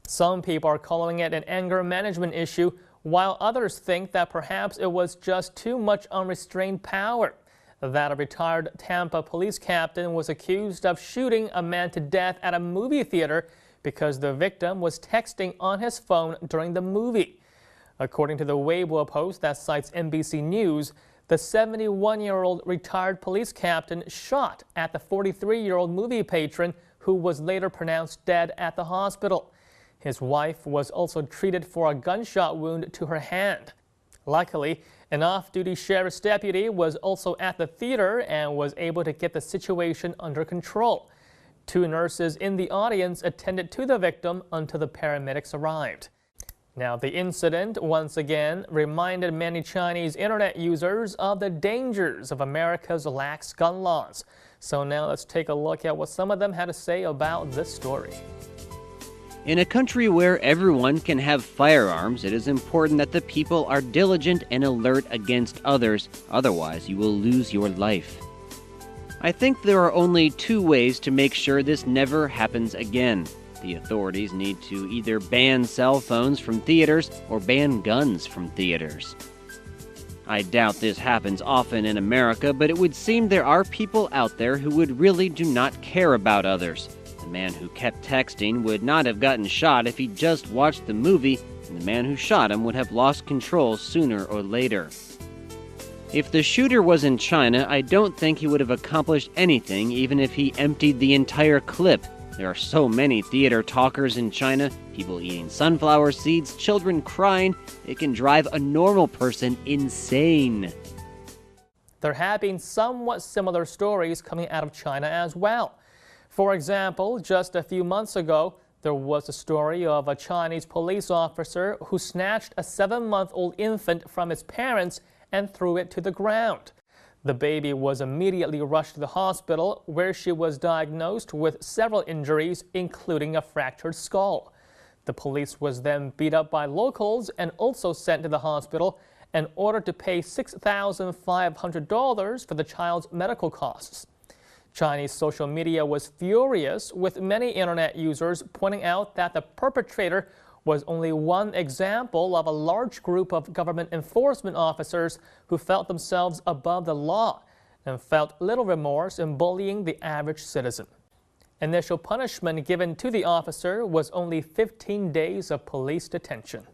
Some people are calling it an anger management issue, while others think that perhaps it was just too much unrestrained power. That a retired Tampa police captain was accused of shooting a man to death at a movie theater because the victim was texting on his phone during the movie. According to the Weibo post that cites NBC News, the 71-year-old retired police captain shot at the 43-year-old movie patron who was later pronounced dead at the hospital. His wife was also treated for a gunshot wound to her hand. Luckily, an off-duty sheriff's deputy was also at the theater and was able to get the situation under control. 2 nurses in the audience attended to the victim until the paramedics arrived. Now, the incident once again reminded many Chinese internet users of the dangers of America's lax gun laws. So now let's take a look at what some of them had to say about this story. In a country where everyone can have firearms, it is important that the people are diligent and alert against others, otherwise you will lose your life. I think there are only 2 ways to make sure this never happens again. The authorities need to either ban cell phones from theaters or ban guns from theaters. I doubt this happens often in America, but it would seem there are people out there who would really do not care about others. The man who kept texting would not have gotten shot if he just watched the movie, and the man who shot him would have lost control sooner or later. If the shooter was in China, I don't think he would have accomplished anything even if he emptied the entire clip. There are so many theater talkers in China, people eating sunflower seeds, children crying. It can drive a normal person insane. There have been somewhat similar stories coming out of China as well. For example, just a few months ago, there was a story of a Chinese police officer who snatched a 7-month-old infant from its parents and threw it to the ground. The baby was immediately rushed to the hospital, where she was diagnosed with several injuries, including a fractured skull. The police was then beat up by locals and also sent to the hospital and ordered to pay $6,500 for the child's medical costs. Chinese social media was furious, with many internet users pointing out that the perpetrator was only one example of a large group of government enforcement officers who felt themselves above the law and felt little remorse in bullying the average citizen. Initial punishment given to the officer was only 15 days of police detention.